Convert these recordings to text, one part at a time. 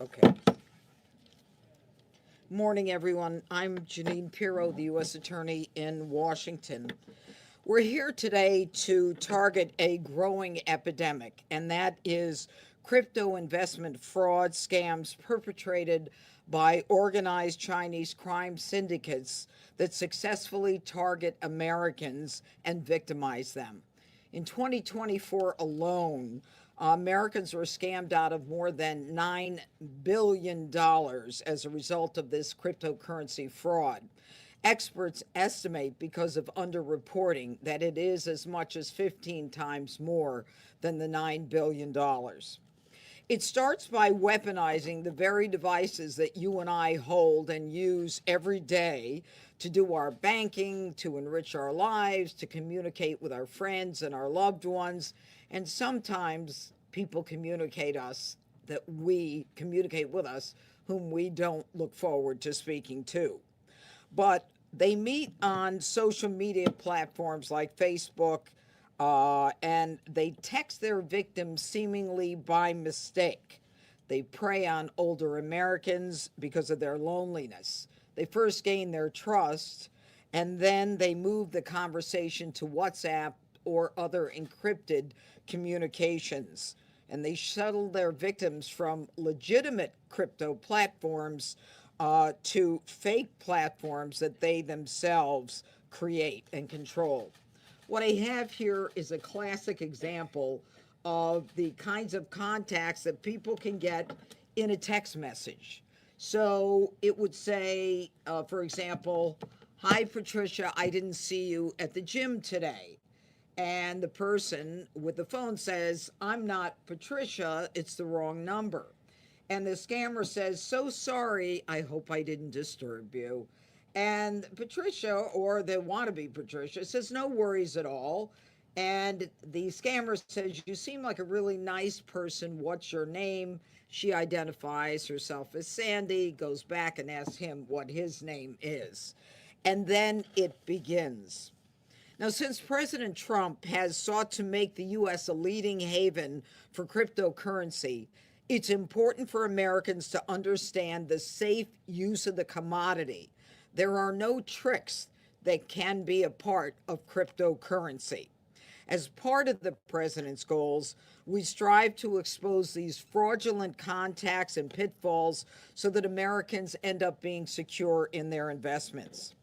Okay. Morning, everyone. I'm Jeanine Pirro, the U.S. Attorney in Washington. We're here today to target a growing epidemic, and that is crypto investment fraud scams perpetrated by organized Chinese crime syndicates that successfully target Americans and victimize them. In 2024 alone, Americans were scammed out of more than $9 billion as a result of this cryptocurrency fraud. Experts estimate, because of underreporting, that it is as much as 15 times more than the $9 billion. It starts by weaponizing the very devices that you and I hold and use every day to do our banking, to enrich our lives, to communicate with our friends and our loved ones. And sometimes people communicate with us whom we don't look forward to speaking to. But they meet on social media platforms like Facebook, and they text their victims seemingly by mistake. They prey on older Americans because of their loneliness. They first gain their trust, and then they move the conversation to WhatsApp or other encrypted communications. And they shuttle their victims from legitimate crypto platforms to fake platforms that they themselves create and control. What I have here is a classic example of the kinds of contacts that people can get in a text message. So it would say, for example, "Hi, Patricia, I didn't see you at the gym today." And the person with the phone says, "I'm not Patricia, it's the wrong number." And the scammer says, "So sorry, I hope I didn't disturb you." And Patricia, or the wannabe Patricia, says, "No worries at all." And the scammer says, "You seem like a really nice person. What's your name?" She identifies herself as Sandy, goes back and asks him what his name is. And then it begins. Now, since President Trump has sought to make the U.S. a leading haven for cryptocurrency, it's important for Americans to understand the safe use of the commodity. There are no tricks that can be a part of cryptocurrency. As part of the president's goals, we strive to expose these fraudulent contacts and pitfalls so that Americans end up being secure in their investments.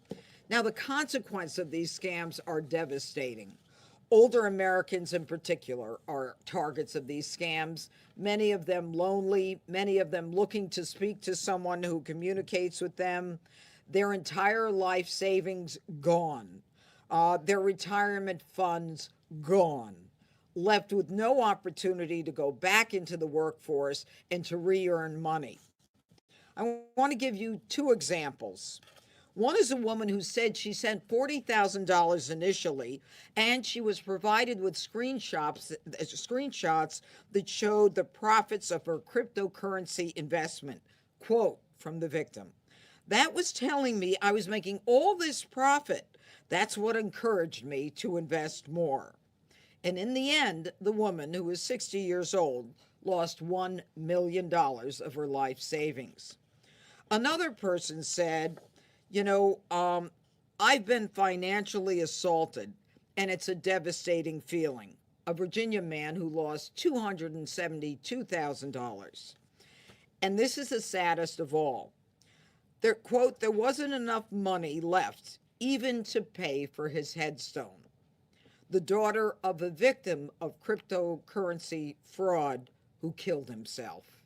Now, the consequences of these scams are devastating. Older Americans in particular are targets of these scams, many of them lonely, many of them looking to speak to someone who communicates with them. Their entire life savings gone, their retirement funds gone, left with no opportunity to go back into the workforce and to re-earn money. I want to give you two examples. One is a woman who said she sent $40,000 initially, and she was provided with screenshots that showed the profits of her cryptocurrency investment. Quote from the victim: "That was telling me I was making all this profit. That's what encouraged me to invest more." And in the end, the woman, who was 60 years old, lost $1 million of her life savings. Another person said, "I've been financially assaulted, and it's a devastating feeling." A Virginia man who lost $272,000. And this is the saddest of all. Quote, "There wasn't enough money left even to pay for his headstone." The daughter of a victim of cryptocurrency fraud who killed himself.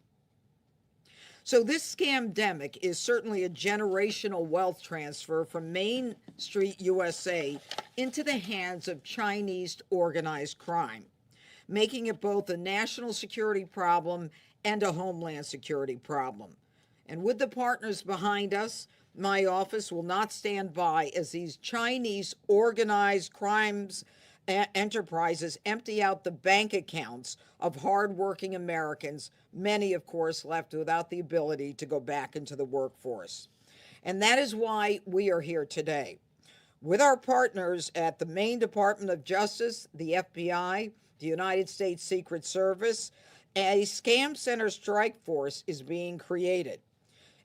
So this scamdemic is certainly a generational wealth transfer from Main Street USA into the hands of Chinese organized crime, making it both a national security problem and a homeland security problem. And with the partners behind us, my office will not stand by as these Chinese organized crimes enterprises empty out the bank accounts of hardworking Americans, many, of course, left without the ability to go back into the workforce. And that is why we are here today. With our partners at the Maine Department of Justice, the FBI, the United States Secret Service, A scam center strike force is being created.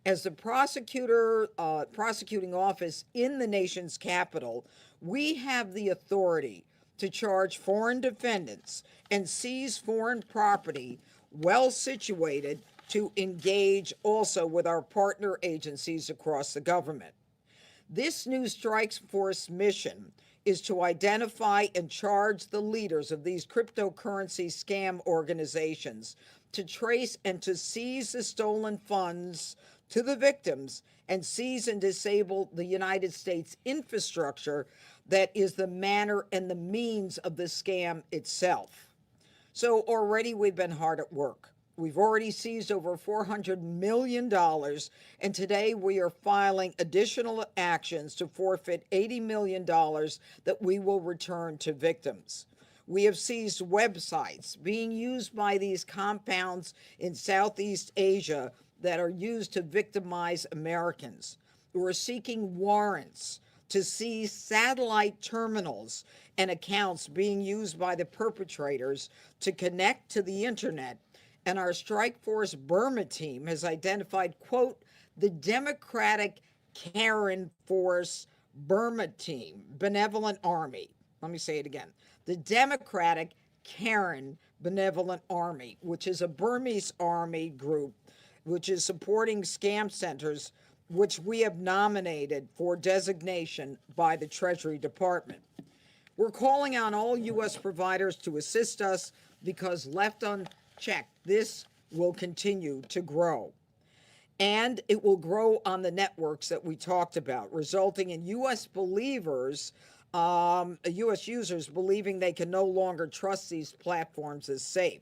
As the prosecuting office in the nation's capital, we have the authority to charge foreign defendants and seize foreign property well situated to engage also with our partner agencies across the government. This new strike force mission is to identify and charge the leaders of these cryptocurrency scam organizations, to trace and to seize the stolen funds to the victims, and seize and disable the United States infrastructure that is the manner and the means of the scam itself. So already we've been hard at work. We've already seized over $400 million, and today we are filing additional actions to forfeit $80 million that we will return to victims. We have seized websites being used by these compounds in Southeast Asia that are used to victimize Americans. We're seeking warrants to seize satellite terminals and accounts being used by the perpetrators to connect to the internet. And our Strike Force Burma team has identified, quote, the Democratic Karen Force Burma team, Benevolent Army. Let me say it again. The Democratic Karen Benevolent Army, which is a Burmese army group, which is supporting scam centers, which we have nominated for designation by the Treasury Department. We're calling on all U.S. providers to assist us because left unchecked, this will continue to grow. And it will grow on the networks that we talked about, resulting in U.S. believers, U.S. users believing they can no longer trust these platforms as safe.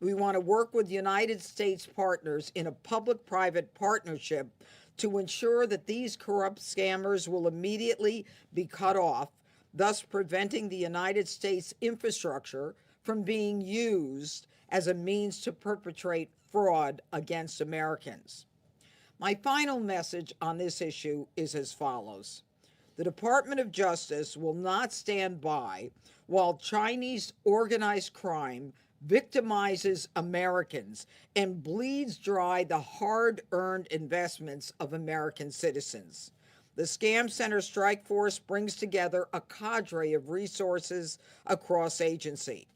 We want to work with United States partners in a public-private partnership to ensure that these corrupt scammers will immediately be cut off, thus preventing the United States infrastructure from being used as a means to perpetrate fraud against Americans. My final message on this issue is as follows. The Department of Justice will not stand by while Chinese organized crime victimizes Americans and bleeds dry the hard-earned investments of American citizens. The Scam Center Strike Force brings together a cadre of resources across agency.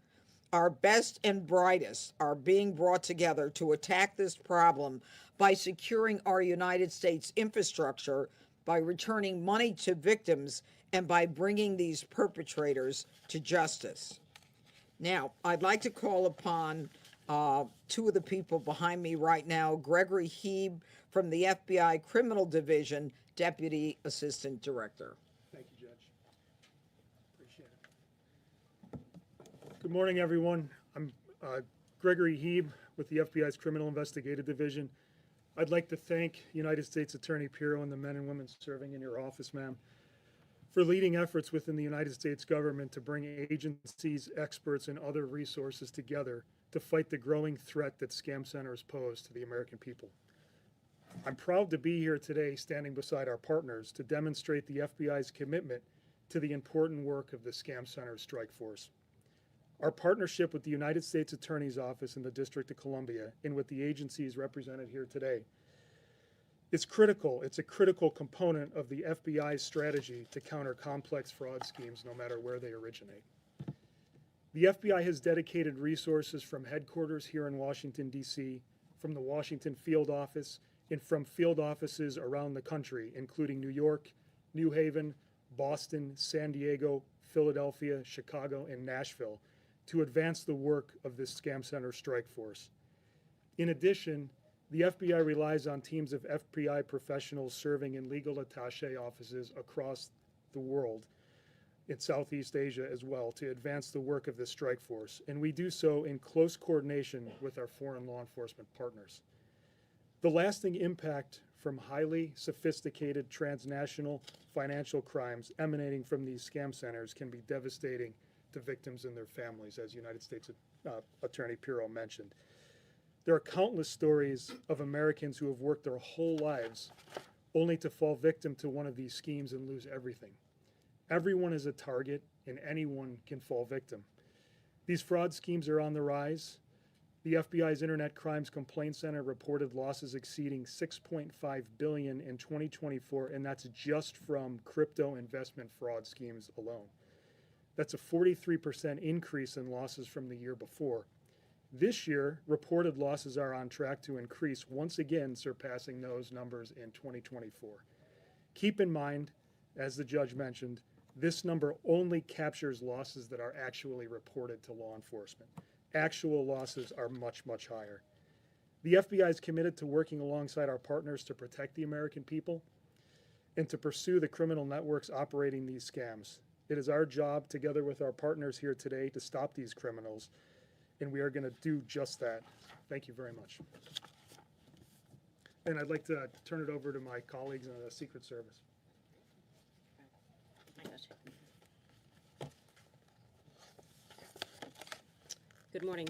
Our best and brightest are being brought together to attack this problem by securing our United States infrastructure, by returning money to victims, and by bringing these perpetrators to justice. Now, I'd like to call upon two of the people behind me right now, Gregory Heeb from the FBI Criminal Division, Deputy Assistant Director. Thank you, Judge. Appreciate it. Good morning, everyone. I'm Gregory Heeb with the FBI's Criminal Investigative Division. I'd like to thank United States Attorney Pirro and the men and women serving in your office, ma'am, for leading efforts within the United States government to bring agencies, experts, and other resources together to fight the growing threat that scam centers pose to the American people. I'm proud to be here today standing beside our partners to demonstrate the FBI's commitment to the important work of the Scam Center Strike Force. Our partnership with the United States Attorney's Office in the District of Columbia and with the agencies represented here today is critical. It's a critical component of the FBI's strategy to counter complex fraud schemes no matter where they originate. The FBI has dedicated resources from headquarters here in Washington, D.C., from the Washington field office, and from field offices around the country, including New York, New Haven, Boston, San Diego, Philadelphia, Chicago, and Nashville, to advance the work of this Scam Center Strike Force. In addition, the FBI relies on teams of FBI professionals serving in legal attaché offices across the world, in Southeast Asia as well, to advance the work of this strike force, and we do so in close coordination with our foreign law enforcement partners. The lasting impact from highly sophisticated transnational financial crimes emanating from these scam centers can be devastating to victims and their families, as United States Attorney Pirro mentioned. There are countless stories of Americans who have worked their whole lives only to fall victim to one of these schemes and lose everything. Everyone is a target and anyone can fall victim. These fraud schemes are on the rise. The FBI's Internet Crimes Complaint Center reported losses exceeding $6.5 billion in 2024, and that's just from crypto investment fraud schemes alone. That's a 43% increase in losses from the year before. This year, reported losses are on track to increase, once again surpassing those numbers in 2024. Keep in mind, as the judge mentioned, this number only captures losses that are actually reported to law enforcement. Actual losses are much, much higher. The FBI is committed to working alongside our partners to protect the American people and to pursue the criminal networks operating these scams. It is our job, together with our partners here today, to stop these criminals, and we are going to do just that. Thank you very much. And I'd like to turn it over to my colleagues in the Secret Service. Good morning.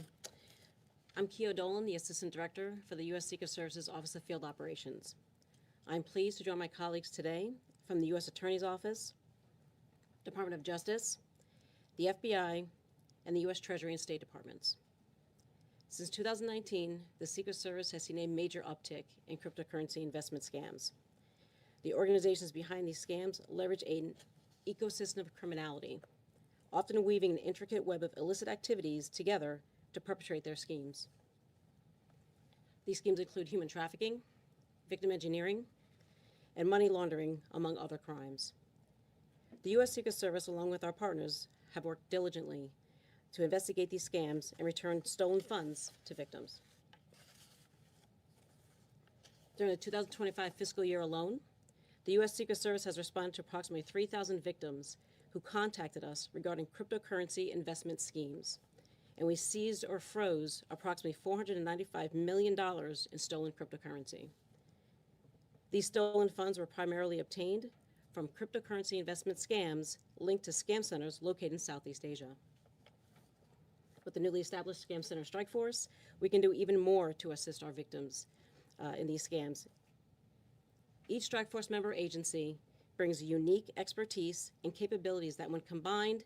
I'm Keogh Dolan, the Assistant Director for the U.S. Secret Service's Office of Field Operations. I'm pleased to join my colleagues today from the U.S. Attorney's Office, Department of Justice, the FBI, and the U.S. Treasury and State Departments. Since 2019, the Secret Service has seen a major uptick in cryptocurrency investment scams. The organizations behind these scams leverage an ecosystem of criminality, often weaving an intricate web of illicit activities together to perpetrate their schemes. These schemes include human trafficking, victim engineering, and money laundering, among other crimes. The U.S. Secret Service, along with our partners, have worked diligently to investigate these scams and return stolen funds to victims. During the 2025 fiscal year alone, the U.S. Secret Service has responded to approximately 3,000 victims who contacted us regarding cryptocurrency investment schemes, and we seized or froze approximately $495 million in stolen cryptocurrency. These stolen funds were primarily obtained from cryptocurrency investment scams linked to scam centers located in Southeast Asia. With the newly established Scam Center Strike Force, we can do even more to assist our victims in these scams. Each Strike Force member agency brings unique expertise and capabilities that, when combined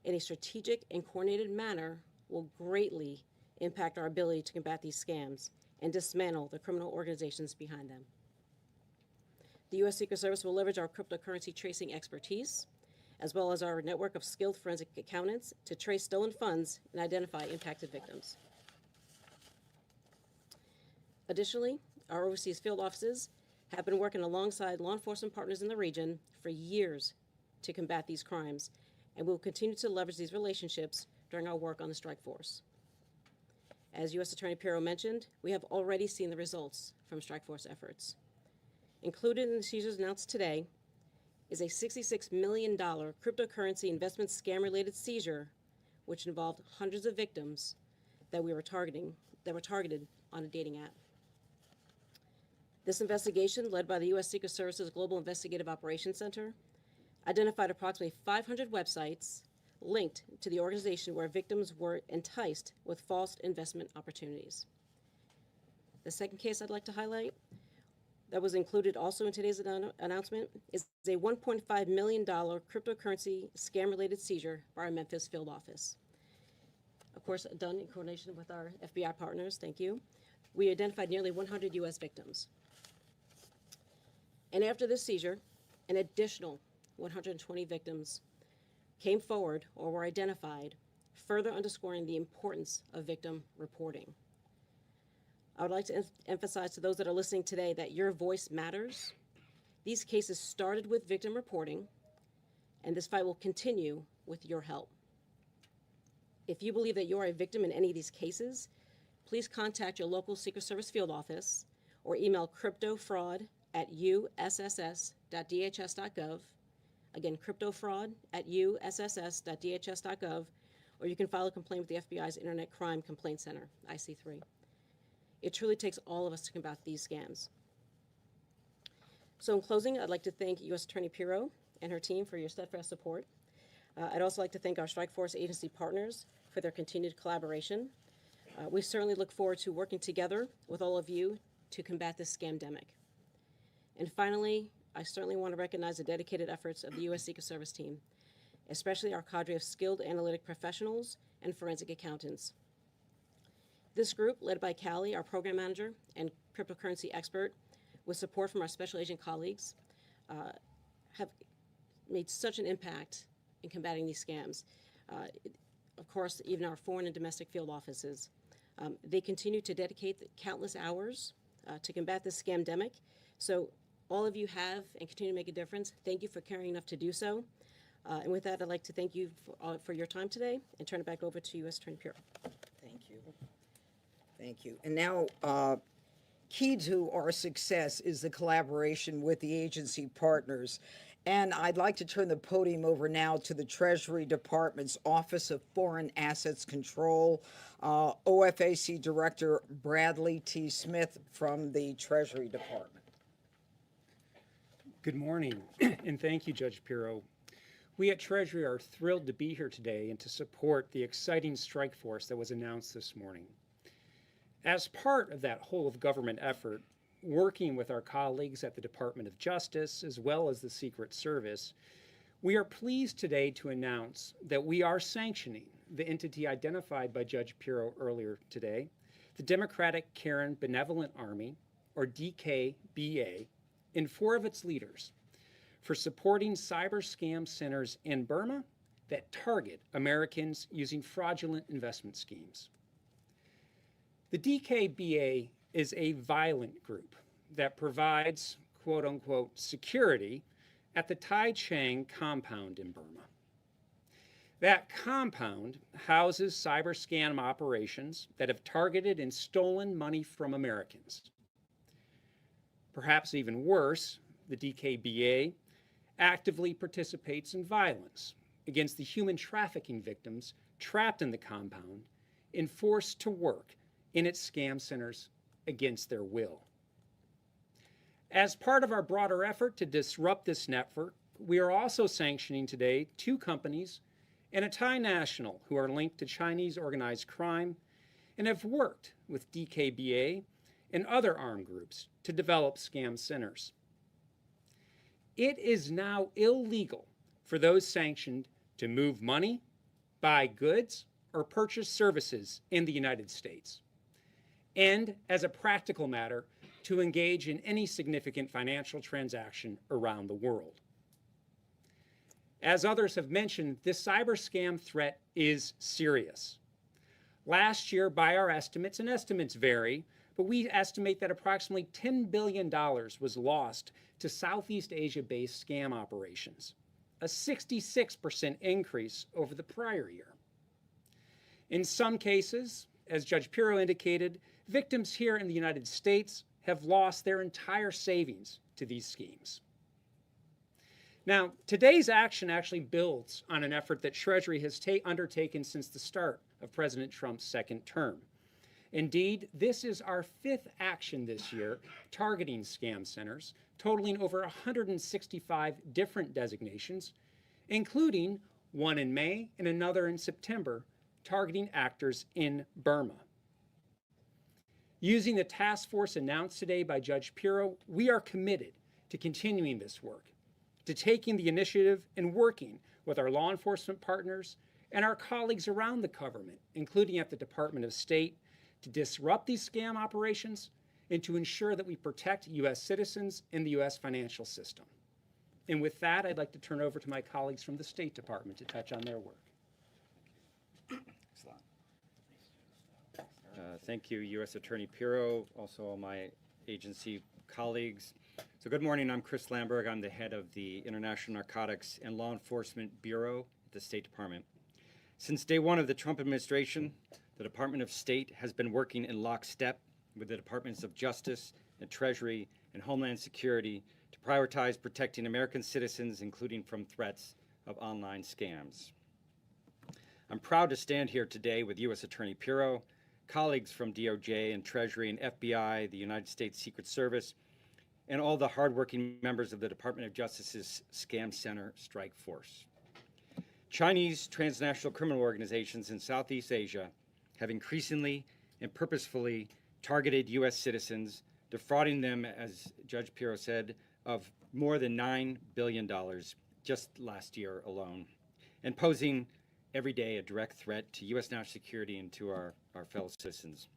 in a strategic and coordinated manner, will greatly impact our ability to combat these scams and dismantle the criminal organizations behind them. The U.S. Secret Service will leverage our cryptocurrency tracing expertise, as well as our network of skilled forensic accountants, to trace stolen funds and identify impacted victims. Additionally, our overseas field offices have been working alongside law enforcement partners in the region for years to combat these crimes, and we will continue to leverage these relationships during our work on the Strike Force. As U.S. Attorney Pirro mentioned, we have already seen the results from Strike Force efforts. Included in the seizures announced today is a $66 million cryptocurrency investment scam-related seizure, which involved hundreds of victims that were targeted on a dating app. This investigation, led by the U.S. Secret Service's Global Investigative Operations Center, identified approximately 500 websites linked to the organization where victims were enticed with false investment opportunities. The second case I'd like to highlight that was included also in today's announcement is a $1.5 million cryptocurrency scam-related seizure by our Memphis field office. Of course, done in coordination with our FBI partners, thank you. We identified nearly 100 U.S. victims. And after this seizure, an additional 120 victims came forward or were identified, further underscoring the importance of victim reporting. I would like to emphasize to those that are listening today that your voice matters. These cases started with victim reporting, and this fight will continue with your help. If you believe that you are a victim in any of these cases, please contact your local Secret Service field office or email cryptofraud@usss.dhs.gov. Again, cryptofraud@usss.dhs.gov, or you can file a complaint with the FBI's Internet Crime Complaint Center, IC3. It truly takes all of us to combat these scams. So in closing, I'd like to thank U.S. Attorney Pirro and her team for your steadfast support. I'd also like to thank our Strike Force agency partners for their continued collaboration. We certainly look forward to working together with all of you to combat this scamdemic. And finally, I certainly want to recognize the dedicated efforts of the U.S. Secret Service team, especially our cadre of skilled analytic professionals and forensic accountants. This group, led by Callie, our program manager and cryptocurrency expert, with support from our special agent colleagues, have made such an impact in combating these scams. Of course, even our foreign and domestic field offices. They continue to dedicate countless hours to combat this scamdemic. So all of you have and continue to make a difference. Thank you for caring enough to do so. And with that, I'd like to thank you for your time today and turn it back over to U.S. Attorney Pirro. Thank you. Thank you. And now, key to our success is the collaboration with the agency partners. And I'd like to turn the podium over now to the Treasury Department's Office of Foreign Assets Control, OFAC Director Bradley T. Smith from the Treasury Department. Good morning, and thank you, Judge Pirro. We at Treasury are thrilled to be here today and to support the exciting strike force that was announced this morning. As part of that whole of government effort, working with our colleagues at the Department of Justice as well as the Secret Service, we are pleased today to announce that we are sanctioning the entity identified by Judge Pirro earlier today, the Democratic Karen Benevolent Army, or DKBA, and 4 of its leaders for supporting cyber scam centers in Burma that target Americans using fraudulent investment schemes. The DKBA is a violent group that provides, quote unquote, security at the Tai Chang compound in Burma. That compound houses cyber scam operations that have targeted and stolen money from Americans. Perhaps even worse, the DKBA actively participates in violence against the human trafficking victims trapped in the compound and forced to work in its scam centers against their will. As part of our broader effort to disrupt this network, we are also sanctioning today 2 companies and a Thai national who are linked to Chinese organized crime and have worked with DKBA and other armed groups to develop scam centers. It is now illegal for those sanctioned to move money, buy goods, or purchase services in the United States, and as a practical matter, to engage in any significant financial transaction around the world. As others have mentioned, this cyber scam threat is serious. Last year, by our estimates, and estimates vary, but we estimate that approximately $10 billion was lost to Southeast Asia-based scam operations, a 66% increase over the prior year. In some cases, as Judge Pirro indicated, victims here in the United States have lost their entire savings to these schemes. Now, today's action actually builds on an effort that Treasury has undertaken since the start of President Trump's second term. Indeed, this is our 5th action this year targeting scam centers, totaling over 165 different designations, including one in May and another in September, targeting actors in Burma. Using the task force announced today by Judge Pirro, we are committed to continuing this work, to taking the initiative and working with our law enforcement partners and our colleagues around the government, including at the Department of State, to disrupt these scam operations and to ensure that we protect U.S. citizens and the U.S. financial system. And with that, I'd like to turn over to my colleagues from the State Department to touch on their work. Thank you, U.S. Attorney Pirro, also all my agency colleagues. So good morning, I'm Chris Lamberg. I'm the head of the International Narcotics and Law Enforcement Bureau at the State Department. Since day one of the Trump administration, the Department of State has been working in lockstep with the Departments of Justice and Treasury and Homeland Security to prioritize protecting American citizens, including from threats of online scams. I'm proud to stand here today with U.S. Attorney Pirro, colleagues from DOJ and Treasury and FBI, the United States Secret Service, and all the hardworking members of the Department of Justice's Scam Center Strike Force. Chinese transnational criminal organizations in Southeast Asia have increasingly and purposefully targeted U.S. citizens, defrauding them, as Judge Pirro said, of more than $9 billion just last year alone, and posing every day a direct threat to U.S. national security and to our fellow citizens.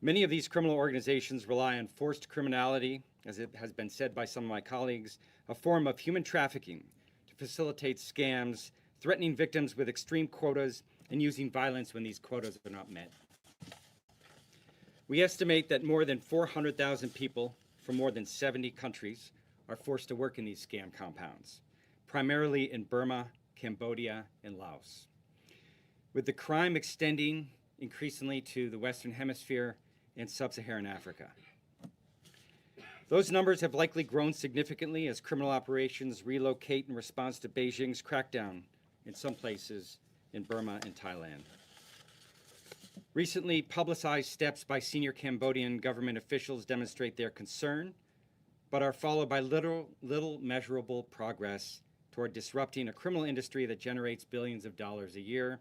Many of these criminal organizations rely on forced criminality, as it has been said by some of my colleagues, a form of human trafficking to facilitate scams, threatening victims with extreme quotas and using violence when these quotas are not met. We estimate that more than 400,000 people from more than 70 countries are forced to work in these scam compounds, primarily in Burma, Cambodia, and Laos. With the crime extending increasingly to the Western Hemisphere and Sub-Saharan Africa. Those numbers have likely grown significantly as criminal operations relocate in response to Beijing's crackdown in some places in Burma and Thailand. Recently publicized steps by senior Cambodian government officials demonstrate their concern, but are followed by little measurable progress toward disrupting a criminal industry that generates billions of dollars a year,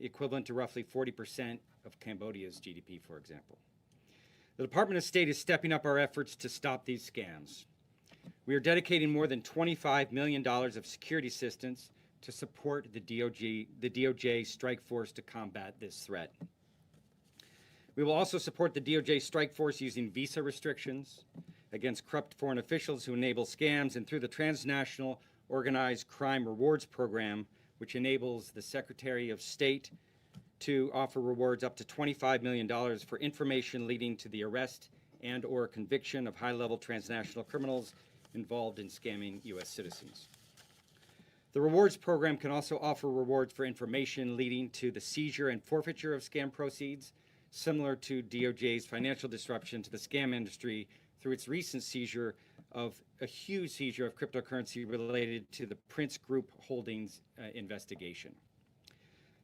equivalent to roughly 40% of Cambodia's GDP, for example. The Department of State is stepping up our efforts to stop these scams. We are dedicating more than $25 million of security assistance to support the DOJ strike force to combat this threat. We will also support the DOJ strike force using visa restrictions against corrupt foreign officials who enable scams, and through the Transnational Organized Crime Rewards Program, which enables the Secretary of State to offer rewards up to $25 million for information leading to the arrest and or conviction of high-level transnational criminals involved in scamming U.S. citizens. The rewards program can also offer rewards for information leading to the seizure and forfeiture of scam proceeds, similar to DOJ's financial disruption to the scam industry through its recent seizure of a huge seizure of cryptocurrency related to the Prince Group Holdings investigation.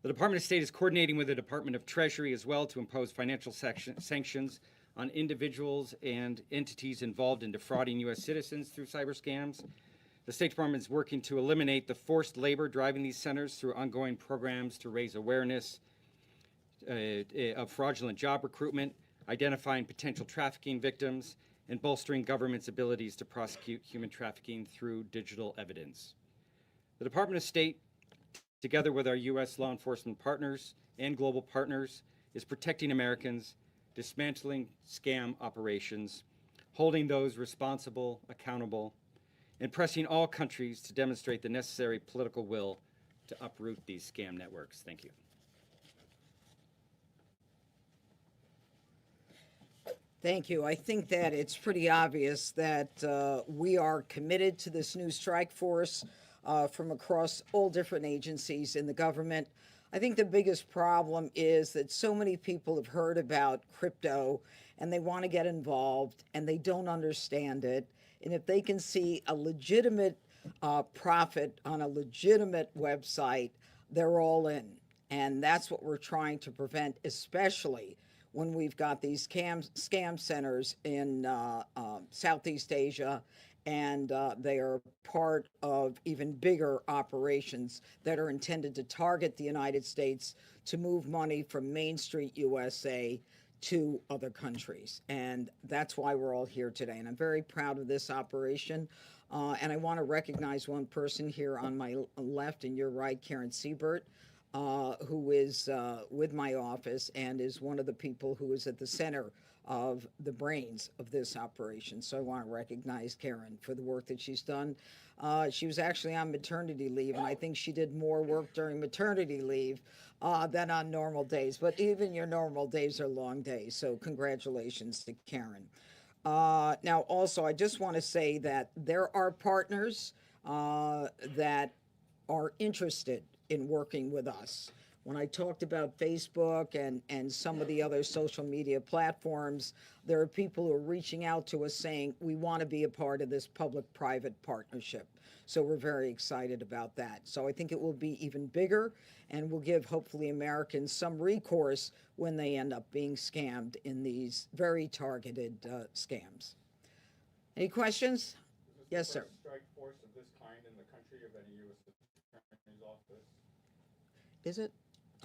The Department of State is coordinating with the Department of Treasury as well to impose financial sanctions on individuals and entities involved in defrauding U.S. citizens through cyber scams. The State Department is working to eliminate the forced labor driving these centers through ongoing programs to raise awareness of fraudulent job recruitment, identifying potential trafficking victims, and bolstering government's abilities to prosecute human trafficking through digital evidence. The Department of State, together with our U.S. law enforcement partners and global partners, is protecting Americans, dismantling scam operations, holding those responsible accountable, and pressing all countries to demonstrate the necessary political will to uproot these scam networks. Thank you. Thank you. I think that it's pretty obvious that we are committed to this new strike force from across all different agencies in the government. I think the biggest problem is that so many people have heard about crypto and they want to get involved and they don't understand it. And if they can see a legitimate profit on a legitimate website, they're all in. And that's what we're trying to prevent, especially when we've got these scam centers in Southeast Asia, and they are part of even bigger operations that are intended to target the United States to move money from Main Street USA to other countries. And that's why we're all here today. And I'm very proud of this operation. And I want to recognize one person here on my left and your right, Karen Siebert, who is with my office and is one of the people who is at the center of the brains of this operation. So I want to recognize Karen for the work that she's done. She was actually on maternity leave, and I think she did more work during maternity leave than on normal days. But even your normal days are long days, so congratulations to Karen. Now, also, I just want to say that there are partners that are interested in working with us. When I talked about Facebook and some of the other social media platforms, there are people who are reaching out to us saying, we want to be a part of this public-private partnership. So we're very excited about that. So I think it will be even bigger and will give, hopefully, Americans some recourse when they end up being scammed in these very targeted scams. Any questions? Yes, sir. Strike force of this kind in the country of any U.S. Attorney's office? Is it?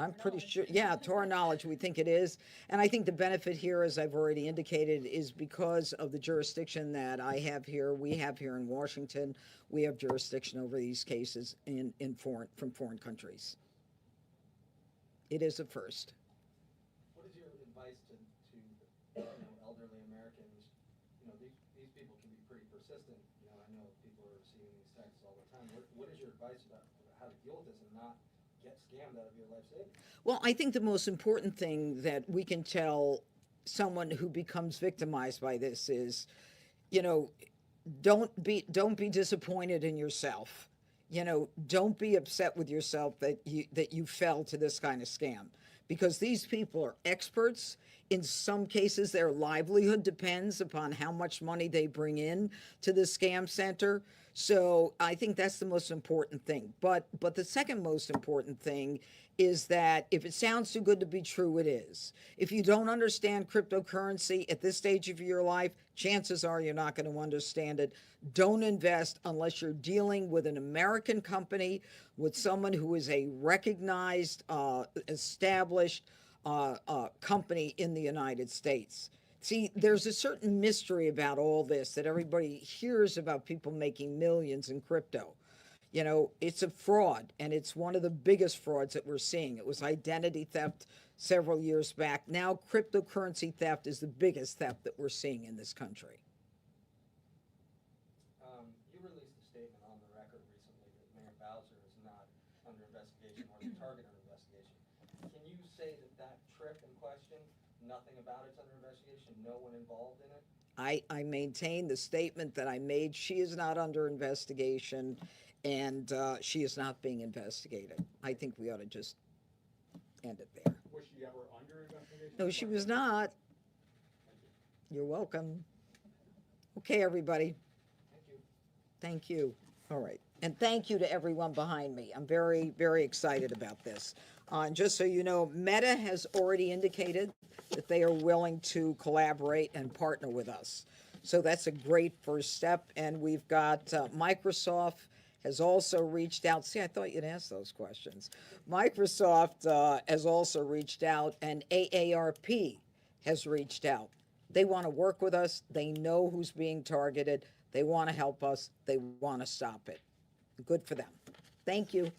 I'm pretty sure, yeah, to our knowledge, we think it is. And I think the benefit here, as I've already indicated, is because of the jurisdiction that I have here, we have here in Washington, we have jurisdiction over these cases from foreign countries. It is a first. What is your advice to people can be pretty persistent. You know, I know people are receiving these texts all the time. What is your advice about how to deal with this and not get scammed out of your life savings? Well, I think the most important thing that we can tell someone who becomes victimized by this is, you know, don't be disappointed in yourself. You know, don't be upset with yourself that you fell to this kind of scam, because these people are experts. In some cases, their livelihood depends upon how much money they bring in to the scam center. So I think that's the most important thing. But the second most important thing is that if it sounds too good to be true, it is. If you don't understand cryptocurrency at this stage of your life, chances are you're not going to understand it. Don't invest unless you're dealing with an American company, with someone who is a recognized, established company in the United States. See, there's a certain mystery about all this, that everybody hears about people making millions in crypto. You know, it's a fraud, and it's one of the biggest frauds that we're seeing. It was identity theft several years back. Now cryptocurrency theft is the biggest theft that we're seeing in this country. You released a statement on the record recently that Mayor Bowser is not under investigation or the target of investigation. Can you say that trip in question, nothing about it's under investigation, no one involved in it? I maintain the statement that I made. She is not under investigation, and she is not being investigated. I think we ought to just end it there. Was she ever under investigation? No, she was not. You're welcome. Okay, everybody. Thank you. Thank you. All right. And thank you to everyone behind me. I'm very, very excited about this. And just so you know, Meta has already indicated that they are willing to collaborate and partner with us. So that's a great first step. And we've got Microsoft has also reached out. See, I thought you'd ask those questions. Microsoft has also reached out, and AARP has reached out. They want to work with us. They know who's being targeted. They want to help us. They want to stop it. Good for them. Thank you.